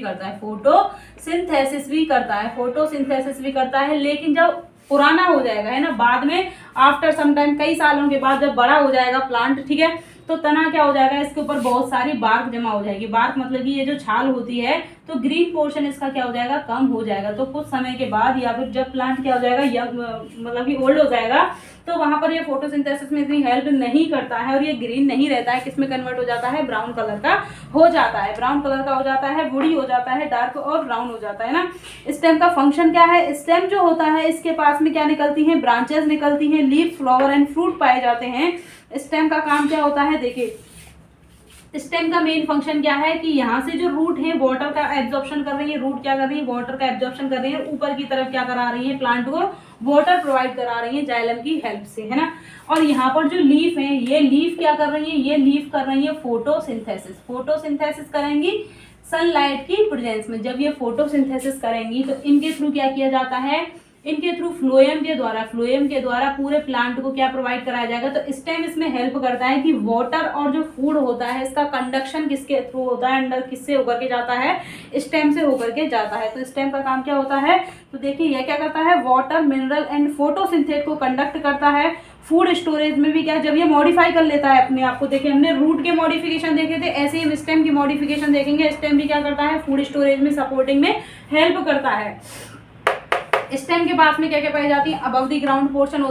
करता है, लेकिन जब पुराना हो जाएगा, है ना, बाद में आफ्टर सम टाइम, कई सालों के बाद जब बड़ा हो जाएगा प्लांट, ठीक है, तो तना क्या हो जाएगा, इसके ऊपर बहुत सारी बार्क जमा हो जाएगी। बार्क मतलब कि ये जो छाल होती है, तो ग्रीन पोर्शन इसका क्या हो जाएगा, कम हो जाएगा। तो कुछ समय के बाद या फिर जब प्लांट क्या हो जाएगा, मतलब कि ओल्ड हो जाएगा, तो वहां पर ये फोटोसिंथेसिस में इतनी हेल्प नहीं करता है और ये ग्रीन नहीं रहता है। किसमें कन्वर्ट हो जाता है, ब्राउन कलर का हो जाता है, वुडी हो जाता है, डार्क और ब्राउन हो जाता है ना। स्टेम का फंक्शन क्या है, स्टेम जो होता है इसके पास में क्या निकलती है, ब्रांचेस निकलती हैं, लीफ, फ्लावर एंड फ्रूट पाए जाते हैं। स्टेम का काम क्या होता है, देखिए स्टेम का मेन फंक्शन क्या है कि यहाँ से जो रूट है वाटर का एब्जॉर्प्शन कर रही है, रूट क्या कर रही है, वाटर का एब्जॉर्प्शन कर रही है, ऊपर की तरफ क्या करा रही है, प्लांट को वाटर प्रोवाइड करा रही है जाइलम की हेल्प से, है ना। और यहाँ पर जो लीफ है, ये लीफ क्या कर रही है, ये लीफ कर रही है फोटोसिंथेसिस करेंगी सनलाइट की प्रेजेंस में। जब ये फोटोसिंथेसिस करेंगी तो इनके थ्रू क्या किया जाता है, इनके थ्रू फ्लोएम के द्वारा पूरे प्लांट को क्या प्रोवाइड कराया जाएगा। तो स्टेम इसमें हेल्प करता है कि वाटर और जो फूड होता है इसका कंडक्शन किसके थ्रू होता है, अंदर किससे होकर के जाता है, स्टेम से होकर के जाता है। तो स्टेम का काम क्या होता है, तो देखिए यह क्या करता है, वाटर, मिनरल एंड फोटोसिंथेसिस को कंडक्ट करता है। फूड स्टोरेज में भी क्या, जब ये मॉडिफाई कर लेता है अपने आप को, देखिए हमने रूट के मॉडिफिकेशन देखे थे, ऐसे ही स्टेम की मॉडिफिकेशन देखेंगे। स्टेम भी क्या करता है, फूड स्टोरेज में सपोर्टिंग में हेल्प करता है। स्टेम के पास में क्या क्या पाई जाती है, अबव द ग्राउंड पोर्शन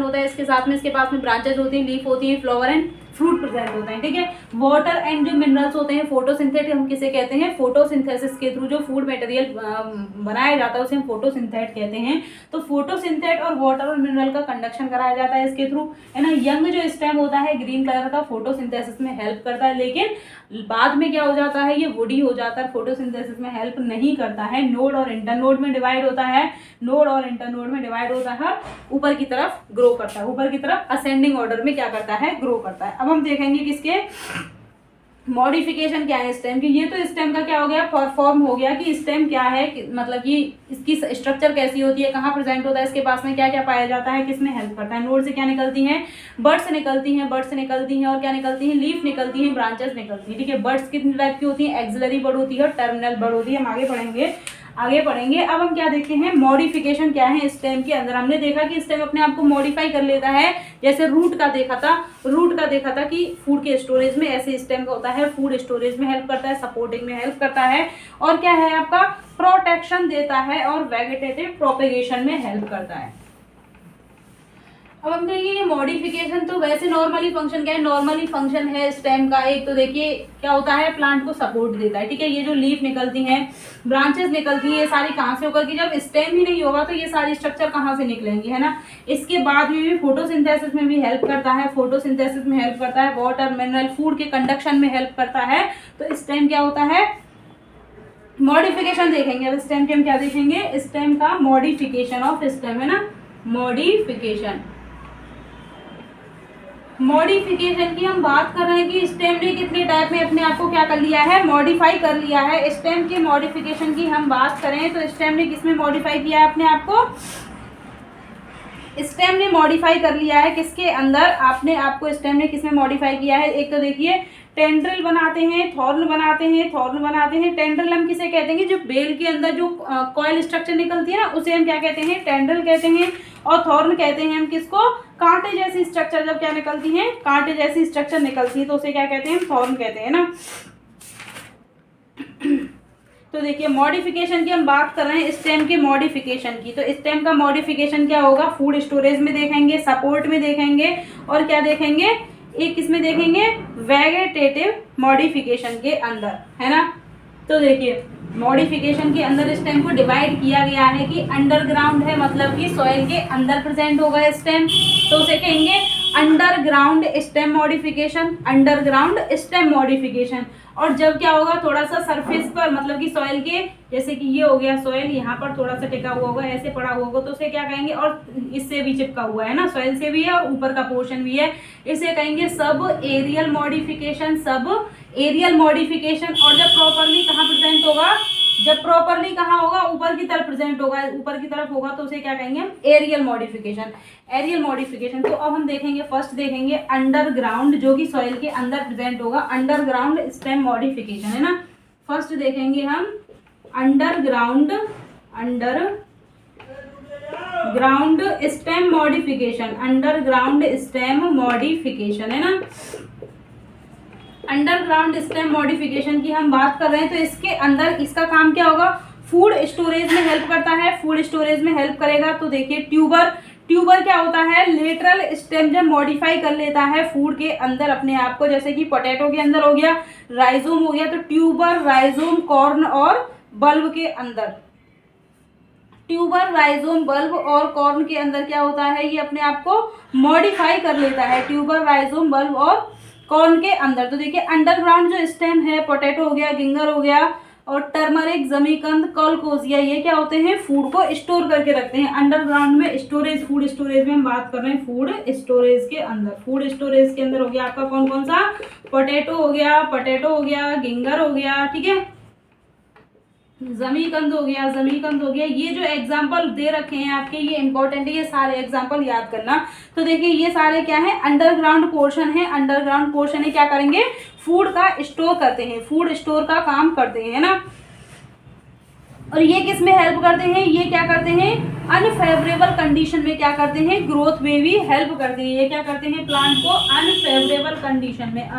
होता है, इसके साथ में इसके पास में ब्रांचेस होती हैं, लीफ होती है, फ्लावर एंड फ्रूट प्रेजेंट होते हैं, ठीक है। वाटर एंड जो मिनरल्स होते हैं फोटोसिंथेट हम किसे कहते हैं, फोटोसिंथेसिस के थ्रू जो फूड मटेरियल बनाया जाता है उसे हम फोटोसिंथेट कहते हैं। तो फोटोसिंथेट और वाटर और मिनरल का कंडक्शन कराया जाता है इसके थ्रू, है ना। यंग जो स्टेम होता है ग्रीन कलर का, फोटोसिंथेसिस में हेल्प करता है, लेकिन बाद में क्या हो जाता है, ये वुडी हो जाता है, फोटोसिंथेसिस में हेल्प नहीं करता है। नोड और इंटरनोड में डिवाइड होता है, नोड और इंटरनोड में डिवाइड होता है, ऊपर की तरफ ग्रो करता है, ऊपर की तरफ असेंडिंग ऑर्डर में क्या करता है, ग्रो करता है। अब हम देखेंगे किसके मॉडिफिकेशन क्या है स्टेम की। ये तो स्टेम का क्या हो गया, परफॉर्म हो गया कि स्टेम क्या है, मतलब कि इसकी स्ट्रक्चर कैसी होती है, कहाँ प्रेजेंट होता है, इसके पास में क्या क्या पाया जाता है, किसमें हेल्प करता है। नोड से क्या निकलती हैं, बर्ड्स निकलती हैं, बर्ड्स निकलती हैं, और क्या निकलती हैं, लीफ निकलती हैं, ब्रांचेस निकलती हैं, ठीक है। बर्ड्स कितनी टाइप की होती हैं, एक्सिलरी बर्ड होती है और टर्मिनल बर्ड होती है। हम आगे पढ़ेंगे। अब हम क्या देखते हैं, मॉडिफिकेशन क्या है स्टेम के अंदर। हमने देखा कि स्टेम अपने आप को मॉडिफाई कर लेता है, जैसे रूट का देखा था कि फूड के स्टोरेज में ऐसे स्टेम का होता है, फूड स्टोरेज में हेल्प करता है, सपोर्टिंग में हेल्प करता है, और क्या है आपका प्रोटेक्शन देता है, और वेजिटेटिव प्रोपेगेशन में हेल्प करता है। अब हम कहेंगे ये मॉडिफिकेशन तो वैसे नॉर्मली फंक्शन क्या है, नॉर्मली फंक्शन है स्टेम का एक, तो देखिए क्या होता है, प्लांट को सपोर्ट देता है, ठीक है। ये जो लीफ निकलती हैं, ब्रांचेस निकलती हैं, ये सारी कहाँ से होकर कि जब स्टेम ही नहीं होगा तो ये सारी स्ट्रक्चर कहाँ से निकलेंगी, है ना। इसके बाद में भी फोटोसिंथेसिस में भी हेल्प करता है, फोटोसिंथेसिस में हेल्प करता है, वाटर मिनरल फूड के कंडक्शन में हेल्प करता है। तो स्टेम क्या होता है, मॉडिफिकेशन देखेंगे। अब स्टेम के हम क्या देखेंगे, स्टेम का मॉडिफिकेशन ऑफ स्टेम, है ना। मॉडिफिकेशन की हम बात कर रहे हैं कि स्टेम ने कितने टाइप में अपने आप को क्या कर लिया है, मॉडिफाई कर लिया है। स्टेम के मॉडिफिकेशन की हम बात करें तो स्टेम ने किसमें मॉडिफाई किया है अपने आप को, स्टेम ने मॉडिफाई कर लिया है किसके अंदर, अपने आप को स्टेम ने किसमें मॉडिफाई किया है। एक तो देखिए टेंड्रिल बनाते हैं, थॉर्न बनाते हैं। टेंड्रिल हम किसे कहते हैं, जो बेल के अंदर जो कॉइल स्ट्रक्चर निकलती है ना, उसे हम क्या कहते हैं, टेंड्रिल कहते हैं। और थॉर्न कहते हैं हम किसको, कांटे जैसी स्ट्रक्चर जब क्या निकलती है, कांटे जैसी स्ट्रक्चर निकलती है तो उसे क्या कहते हैं, थॉर्न कहते हैं ना। तो देखिए मॉडिफिकेशन की हम बात कर रहे हैं स्टेम के मॉडिफिकेशन की। तो स्टेम का मॉडिफिकेशन क्या होगा, फूड स्टोरेज में देखेंगे, सपोर्ट में देखेंगे, और क्या देखेंगे, एक किसमें देखेंगे, वेजिटेटिव मॉडिफिकेशन के अंदर, है ना। तो देखिए मॉडिफिकेशन के अंदर स्टेम को डिवाइड किया गया है कि अंडरग्राउंड है, मतलब कि सॉइल के अंदर प्रेजेंट होगा स्टेम, तो उसे कहेंगे underground stem modification, underground stem modification. और जब क्या होगा, थोड़ा सा सरफेस पर, मतलब कि सॉइल के, जैसे कि ये हो गया सॉइल, यहाँ पर थोड़ा सा टिका हुआ होगा, ऐसे पड़ा हुआ होगा, तो उसे क्या कहेंगे, और इससे भी चिपका हुआ है ना, सॉइल से भी है और ऊपर का पोर्शन भी है, इसे कहेंगे subaerial modification, subaerial modification. और जब प्रॉपरली कहाँ प्रेजेंट होगा, जब प्रॉपरली कहाँ होगा, ऊपर की तरफ प्रेजेंट होगा, ऊपर की तरफ होगा, तो उसे क्या कहेंगे हम, एरियल मॉडिफिकेशन, एरियल मॉडिफिकेशन। तो अब हम देखेंगे, फर्स्ट देखेंगे अंडरग्राउंड, जो कि सॉइल के अंदर प्रेजेंट होगा, अंडरग्राउंड स्टेम मॉडिफिकेशन, है ना। फर्स्ट देखेंगे हम underground stem modification, underground stem modification, है ना। अंडरग्राउंड स्टेम मॉडिफिकेशन की हम बात कर रहे हैं, तो इसके अंदर इसका काम क्या होगा, फूड स्टोरेज में हेल्प करता है, फूड स्टोरेज में हेल्प करेगा। तो देखिए ट्यूबर क्या होता है, लेटरल स्टेम जब मॉडिफाई कर लेता है फूड के अंदर अपने आप को, जैसे कि पोटैटो के अंदर हो गया, राइजोम हो गया, तो ट्यूबर, राइजोम, कॉर्न और बल्ब के अंदर, ट्यूबर, राइजोम, बल्ब और कॉर्न के अंदर क्या होता है, ये अपने आप को मॉडिफाई कर लेता है, ट्यूबर, राइजोम, बल्ब और कॉर्न के अंदर। तो देखिए अंडरग्राउंड जो स्टेम है, पोटैटो हो गया, गिंगर हो गया, और टर्मरिक, जमीकंद, कॉलकोजिया, ये क्या होते हैं, फूड को स्टोर करके रखते हैं अंडरग्राउंड में। स्टोरेज, फूड स्टोरेज में हम बात कर रहे हैं, फूड स्टोरेज के अंदर, फूड स्टोरेज के अंदर हो गया आपका कौन कौन सा, पोटैटो हो गया, गिंगर हो गया, ठीक है, जमीकंद हो गया। ये जो एग्जाम्पल दे रखे हैं आपके, ये इंपॉर्टेंट है, ये सारे एग्जाम्पल याद करना। तो देखिए ये सारे क्या है, अंडरग्राउंड पोर्शन है, अंडरग्राउंड पोर्शन है, क्या करेंगे, फूड का स्टोर करते हैं, फूड स्टोर का काम करते हैं, है ना। और ये किस में हेल्प करते हैं, ये क्या करते हैं, अनफेवरेबल कंडीशन में क्या करते हैं, ग्रोथ में भी हेल्प करते हैं। ये क्या करते हैं, प्लांट को अनफेवरेबल कंडीशन में,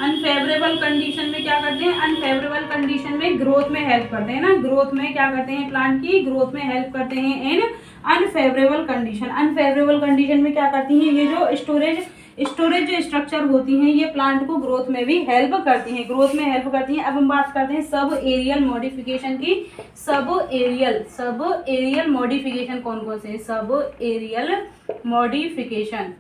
अनफेवरेबल अनफेवरेबल कंडीशन में क्या करते हैं, अनफेवरेबल कंडीशन में ग्रोथ में हेल्प करते हैं ना, ग्रोथ में क्या करते हैं, प्लांट की ग्रोथ में हेल्प करते हैं इन अनफेवरेबल कंडीशन। अनफेवरेबल कंडीशन में क्या करती हैं, ये जो स्टोरेज जो स्ट्रक्चर होती हैं ये प्लांट को ग्रोथ में भी हेल्प करती हैं, ग्रोथ में हेल्प करती हैं। अब हम बात करते हैं सब एरियल मॉडिफिकेशन की। सब एरियल मॉडिफिकेशन कौन कौन से हैं, सब एरियल मॉडिफिकेशन।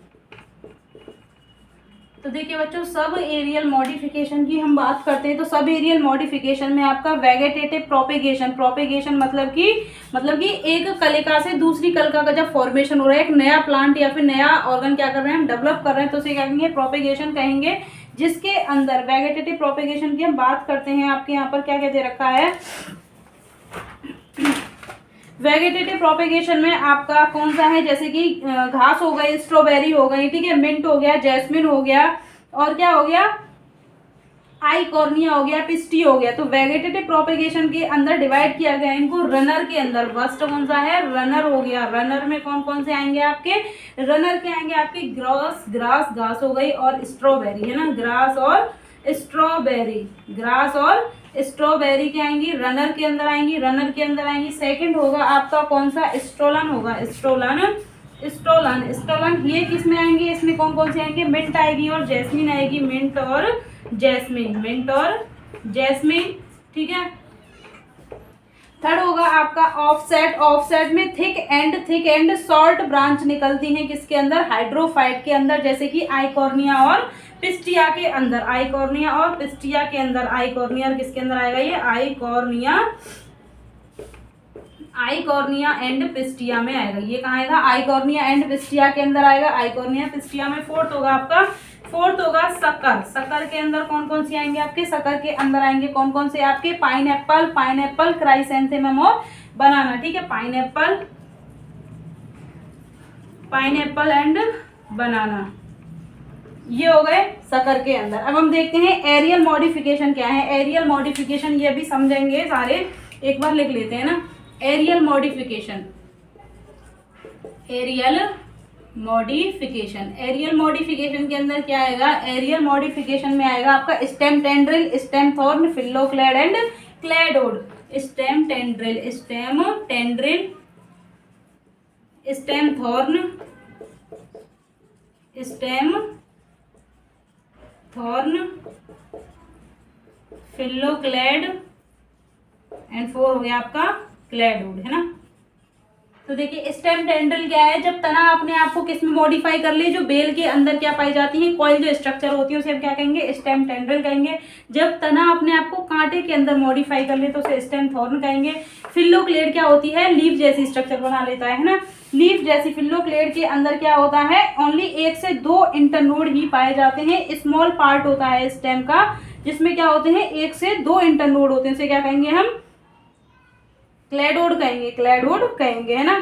तो देखिए बच्चों, सब एरियल मॉडिफिकेशन की हम बात करते हैं तो सब एरियल मॉडिफिकेशन में आपका वेगेटेटिव प्रोपेगेशन मतलब कि एक कलिका से दूसरी कलिका का जब फॉर्मेशन हो रहा है, एक नया प्लांट या फिर नया ऑर्गन क्या कर रहे हैं हम डेवलप कर रहे हैं, तो उसे क्या कहेंगे, प्रोपेगेशन कहेंगे। जिसके अंदर वेगेटेटिव प्रोपेगेशन की हम बात करते हैं, आपके यहाँ पर क्या क्या दे रखा है, वेगेटेटिव प्रोपेगेशन में आपका कौन सा है, जैसे कि घास हो गई, स्ट्रॉबेरी हो गई, ठीक है, मिंट हो गया, जैस्मिन हो गया, और क्या हो गया, आइकॉर्निया हो गया, पिस्टी हो गया। तो वेगेटेटिव प्रोपेगेशन के अंदर डिवाइड किया गया इनको रनर के अंदर। फर्स्ट कौन सा है, रनर हो गया। रनर में कौन कौन से आएंगे आपके, रनर के आएंगे आपके ग्रास घास हो गई, और स्ट्रॉबेरी है ना, ग्रास और स्ट्रॉबेरी के आएंगी, रनर के अंदर आएंगी। सेकंड होगा आपका कौन सा, स्टोलन होगा, स्टोलन ये किस में आएंगे, इसमें कौन कौन से आएंगे, मिंट आएगी और जैस्मिन आएगी, मिंट और जैस्मिन, ठीक है। थर्ड होगा आपका ऑफसेट में थिक एंड शॉर्ट ब्रांच निकलती हैं किसके अंदर, हाइड्रोफाइट के अंदर, जैसे कि आइकॉर्निया और पिस्टिया के अंदर। आइकॉर्निया किसके अंदर आएगा, ये आइकॉर्निया एंड पिस्टिया में आएगा। ये कहाँ आएगा, आइकॉर्निया एंड पिस्टिया के अंदर आएगा, आइकॉर्निया पिस्टिया में। फोर्थ होगा शक्कर के अंदर कौन कौन सी आएंगे आपके, शक्कर के अंदर आएंगे कौन कौन से आपके, पाइनएप्पल, क्राइसेंथेमम और बनाना, ठीक है, पाइनएप्पल एंड बनाना, ये हो गए शक्कर के अंदर। अब हम देखते हैं एरियल मॉडिफिकेशन क्या है। एरियल मॉडिफिकेशन ये भी समझेंगे सारे, एक बार लिख लेते हैं ना। एरियल मॉडिफिकेशन के अंदर क्या आएगा, एरियल मॉडिफिकेशन में आएगा आपका stem tendril, stem thorn, phylloclade and cladode. Stem thorn, phylloclade and 4 हो गया आपका क्लैडोड, है ना। तो देखिए स्टेम टेंड्रिल क्या है, जब तना अपने आप को किस में मॉडिफाई कर ले, जो बेल के अंदर क्या पाई जाती है, कॉइल जो स्ट्रक्चर होती है उसे हम क्या कहेंगे, स्टेम टेंड्रिल कहेंगे। जब तना अपने आप को कांटे के अंदर मॉडिफाई कर ले तो उसे स्टेम थॉर्न कहेंगे। फिल्लोक्लेड क्या होती है, लीफ जैसी स्ट्रक्चर बना लेता है ना, लीफ जैसी। फिल्लोक्लेड के अंदर क्या होता है, ओनली 1 से 2 इंटरनोड ही पाए जाते हैं। स्मॉल पार्ट होता है स्टेम का जिसमें क्या होते हैं, 1 से 2 इंटरनोड होते हैं, उसे क्या कहेंगे हम, क्लैडोड कहेंगे, है ना।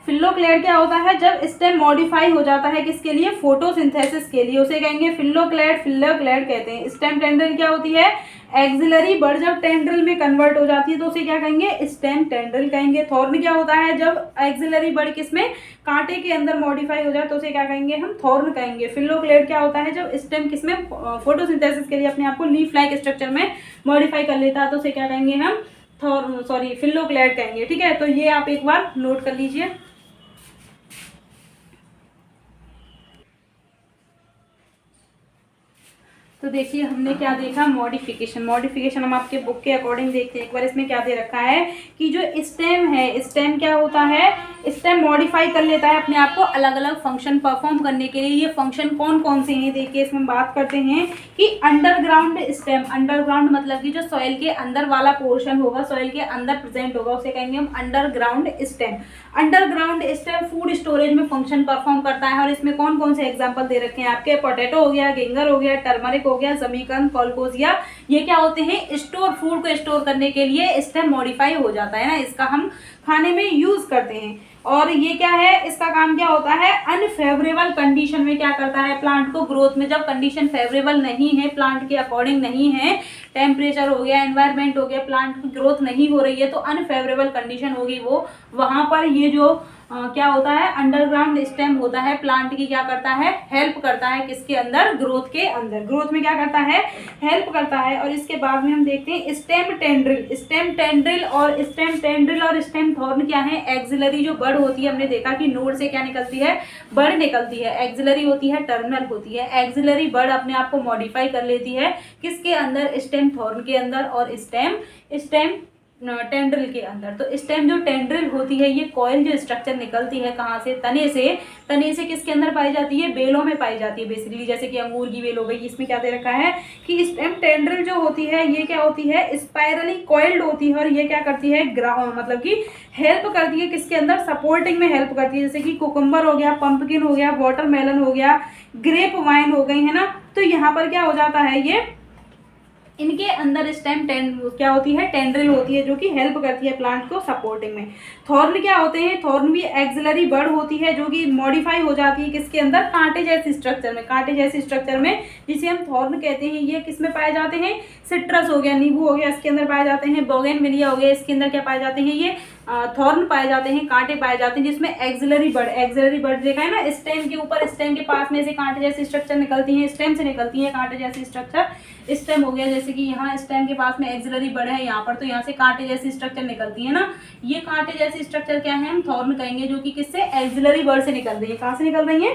फिल्लोक्लेड क्या होता है, जब स्टेम मॉडिफाई हो जाता है किसके लिए, फोटोसिंथेसिस के लिए, उसे कहेंगे फिल्लोक्लेड कहते हैं। स्टेम टेंड्रिल क्या होती है, एक्सिलरी बड जब टेंड्रिल में कन्वर्ट हो जाती है तो उसे क्या कहेंगे, स्टेम टेंड्रिल कहेंगे। थॉर्न क्या होता है, जब एक्सिलरी बड किसमें, कांटे के अंदर मॉडिफाई हो जाए तो उसे क्या कहेंगे, हम थॉर्न कहेंगे। फिल्लोक्लेड क्या होता है, जब स्टेम किसमें, फोटोसिंथेसिस के लिए अपने आप को लीफ लाइक स्ट्रक्चर में मॉडिफाई कर लेता है तो उसे क्या कहेंगे हम, फिल्लोक्लेड कहेंगे, ठीक है। तो ये आप एक बार नोट कर लीजिए। तो देखिए हमने क्या देखा, मॉडिफिकेशन हम आपके बुक के अकॉर्डिंग देखते हैं। एक बार इसमें क्या दे रखा है कि जो स्टेम है, स्टेम क्या होता है, स्टेम मॉडिफाई कर लेता है अपने आप को अलग अलग फंक्शन परफॉर्म करने के लिए। ये फंक्शन कौन कौन से हैं, देखिए इसमें बात करते हैं कि अंडरग्राउंड स्टेम, अंडरग्राउंड मतलब कि जो सॉइल के अंदर वाला पोर्शन होगा, सॉइल के अंदर प्रेजेंट होगा, उसे कहेंगे हम underground stem. Underground stem food storage में फंक्शन परफॉर्म करता है। और इसमें कौन कौन से एग्जाम्पल दे रखे हैं आपके, पोटैटो हो गया, गिंगर हो गया, टर्मरिक हो गया, जमीकंद, कोलकोजिया, ये क्या होते हैं, स्टोर, फूड को स्टोर करने के लिए स्टेम मॉडिफाई हो जाता है ना, इसका हम खाने में यूज करते हैं। और ये क्या है, इसका काम क्या होता है, अनफेवरेबल कंडीशन में क्या करता है, प्लांट को ग्रोथ में, जब कंडीशन फेवरेबल नहीं है, प्लांट के अकॉर्डिंग नहीं है, टेम्परेचर हो गया, एनवायरनमेंट हो गया, प्लांट की ग्रोथ नहीं हो रही है, तो अनफेवरेबल कंडीशन होगी वो, वहां पर ये जो क्या होता है, अंडरग्राउंड स्टेम होता है प्लांट की, क्या करता है, हेल्प करता है किसके अंदर, ग्रोथ के अंदर, ग्रोथ में क्या करता है, हेल्प करता है। और इसके बाद में हम देखते हैं स्टेम टेंड्रिल। स्टेम टेंड्रिल और स्टेम थॉर्न क्या है, एक्सिलरी जो बड होती है, हमने देखा कि नोड से क्या निकलती है, बड निकलती है, एक्सिलरी होती है, टर्मिनल होती है। एक्सिलरी बड अपने आप को मॉडिफाई कर लेती है किसके अंदर, स्टेम थॉर्न के अंदर और स्टेम टेंड्रिल के अंदर। तो स्टेम जो टेंड्रिल होती है, ये कॉइल जो स्ट्रक्चर निकलती है कहाँ से, तने से किसके अंदर पाई जाती है, बेलों में पाई जाती है बेसिकली, जैसे कि अंगूर की बेल हो गई। इसमें क्या दे रखा है कि स्टेम टेंड्रिल जो होती है ये क्या होती है, स्पाइरली कॉइल्ड होती है और ये क्या करती है, ग्राउंड मतलब कि हेल्प करती है किसके अंदर, सपोर्टिंग में हेल्प करती है, जैसे कि कुकुम्बर हो गया, पंपकिन हो गया, वाटरमेलन हो गया, ग्रेप वाइन हो गई, है ना। तो यहाँ पर क्या हो जाता है, ये इनके अंदर स्टेम क्या होती है, टेंड्रिल होती है, जो कि हेल्प करती है प्लांट को सपोर्टिंग में। थॉर्न क्या होते हैं, थॉर्न भी एक्सिलरी बड होती है, जो कि मॉडिफाई हो जाती है किसके अंदर, कांटे जैसे स्ट्रक्चर में, जिसे हम थॉर्न कहते हैं। ये किस में पाए जाते हैं, सिट्रस हो गया, नींबू हो गया, इसके अंदर पाए जाते हैं, बोगेनविलिया हो गया, इसके अंदर क्या पाए जाते हैं, ये थॉर्न पाए जाते हैं, कांटे पाए जाते हैं, जिसमें एक्सिलरी बड देखा है ना, स्टेम के ऊपर, स्टेम के पास में से कांटे जैसी स्ट्रक्चर निकलती हैं, स्टेम से निकलती हैं कांटे जैसी स्ट्रक्चर। स्टेम हो गया, जैसे कि यहाँ स्टेम के पास में एक्सिलरी बड है यहाँ पर, तो यहाँ से कांटे जैसी स्ट्रक्चर निकलती है ना। ये कांटे जैसी स्ट्रक्चर क्या है, हम थॉर्न कहेंगे, जो कि किससे, एक्सिलरी बड से निकल रही है। कहाँ से निकल रही है,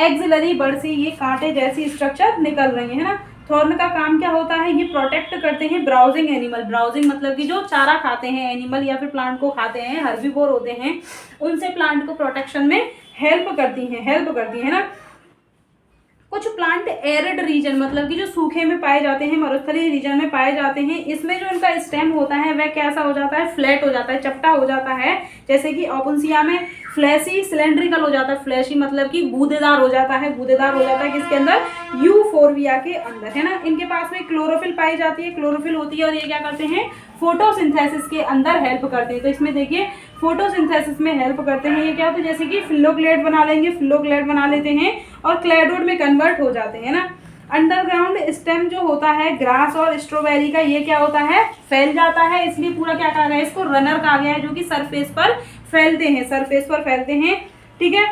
एक्सिलरी बड से ये कांटे जैसी स्ट्रक्चर निकल रही है ना। थॉर्न का काम क्या होता है, ये प्रोटेक्ट करते हैं ब्राउजिंग एनिमल। ब्राउजिंग मतलब कि जो चारा खाते हैं एनिमल या फिर प्लांट को खाते हैं, हर्बीवोर होते हैं, उनसे प्लांट को प्रोटेक्शन में हेल्प करती है ना। कुछ प्लांट एरिड रीजन मतलब कि जो सूखे में पाए जाते हैं, मरुस्थलीय रीजन में पाए जाते हैं, इसमें जो इनका स्टेम होता है वह कैसा हो जाता है, फ्लैट हो जाता है, चपटा हो जाता है। जैसे कि ओपुन्सिया में फ्लैशी सिलेंड्रिकल हो जाता है, फ्लैशी मतलब कि गूदेदार हो जाता है, किसके अंदर, यूफोर्बिया के अंदर, है ना। इनके पास में क्लोरोफिल पाई जाती है, क्लोरोफिल होती है और ये क्या करते हैं, फोटोसिंथेसिस के अंदर हेल्प करते हैं। तो इसमें देखिए फोटोसिंथेसिस में हेल्प करते हैं, ये क्या होता है, जैसे कि फिल्लोक्लेड बना लेते हैं और क्लैडोड में कन्वर्ट हो जाते हैं ना। अंडरग्राउंड स्टेम जो होता है ग्रास और स्ट्रॉबेरी का, ये क्या होता है, फैल जाता है, इसलिए पूरा क्या कहा गया है, इसको रनर कहा गया है, जो कि सरफेस पर फैलते हैं, ठीक है।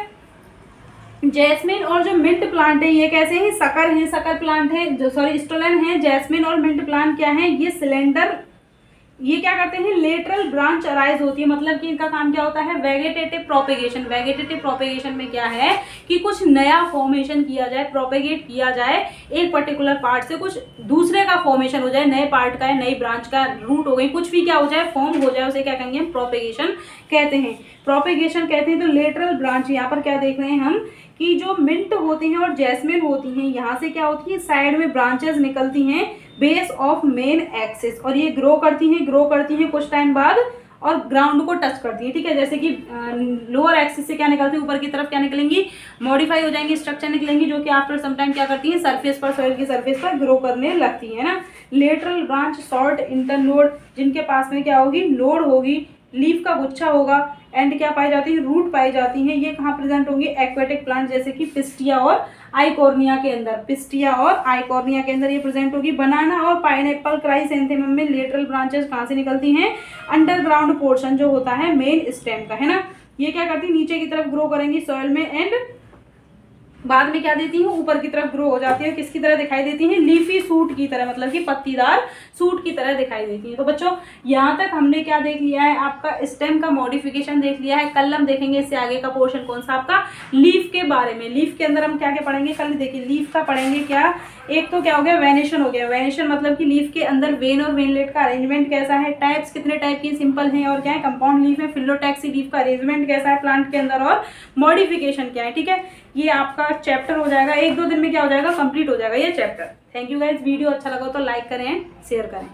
जैस्मिन और जो मिंट प्लांट है ये कैसे हैं, सकर प्लांट है, जो स्टोलन है। जैस्मिन और मिंट प्लांट क्या है, ये सिलेंडर, ये क्या करते हैं, लेटरल ब्रांच अराइज होती है, मतलब कि इनका काम क्या होता है, वेगेटेटिव प्रोपेगेशन में क्या है कि कुछ नया फॉर्मेशन किया जाए, प्रोपेगेट किया जाए, एक पर्टिकुलर पार्ट से कुछ दूसरे का फॉर्मेशन हो जाए, नए पार्ट का है, नई ब्रांच का, रूट हो गई, कुछ भी क्या हो जाए, फॉर्म हो जाए, उसे क्या कहेंगे, प्रोपेगेशन कहते हैं। तो लेटरल ब्रांच यहाँ पर क्या देख रहे हैं हम कि जो मिंट होती हैं और जैस्मिन होती हैं, यहाँ से क्या होती है, साइड में ब्रांचेस निकलती हैं बेस ऑफ मेन एक्सिस, और ये ग्रो करती हैं कुछ टाइम बाद और ग्राउंड को टच करती है, ठीक है। जैसे कि लोअर एक्सिस से क्या निकलती है, ऊपर की तरफ क्या निकलेंगी, मॉडिफाई हो जाएंगी, स्ट्रक्चर निकलेंगी, जो कि आफ्टर सम टाइम क्या करती है, सरफेस पर, सॉइल की सरफेस पर ग्रो करने लगती है ना। लेटरल ब्रांच शॉर्ट इंटरनोड, जिनके पास में क्या होगी, नोड होगी, लीफ का गुच्छा होगा, एंड क्या पाई जाती है, रूट पाई जाती हैं। ये कहाँ प्रेजेंट होंगी, एक्वेटिक प्लांट जैसे कि पिस्टिया और आइकोर्निया के अंदर ये प्रेजेंट होगी। बनाना और पाइनएप्पल क्राइसेंथेमम में लेटरल ब्रांचेस कहाँ से निकलती हैं, अंडरग्राउंड पोर्शन जो होता है मेन स्टेम का, है ना। ये क्या करती है, नीचे की तरफ ग्रो करेंगी सॉइल में, एंड बाद में क्या देती हैं, ऊपर की तरफ ग्रो हो जाती है। किसकी तरह दिखाई देती हैं, लीफी सूट की तरह, मतलब कि पत्तीदार सूट की तरह दिखाई देती हैं। तो बच्चों यहाँ तक हमने क्या देख लिया है, आपका स्टेम का मॉडिफिकेशन देख लिया है। कल हम देखेंगे इससे आगे का पोर्शन कौन सा, आपका लीफ के बारे में। लीफ के अंदर हम क्या क्या पढ़ेंगे, कल देखिए लीफ का पढ़ेंगे क्या, एक तो क्या हो गया, वेनेशन हो गया। वेनेशन मतलब कि लीफ के अंदर वेन और वेनलेट का अरेंजमेंट कैसा है, टाइप्स कितने टाइप की, सिंपल है और क्या है, कंपाउंड लीफ है। फिलोटैक्सी लीफ का अरेंजमेंट कैसा है प्लांट के अंदर, और मॉडिफिकेशन क्या है, ठीक है। ये आपका चैप्टर हो जाएगा, 1-2 दिन में क्या हो जाएगा, कंप्लीट हो जाएगा ये chapter. Thank you guys, video अच्छा लगा तो लाइक करें, शेयर करें।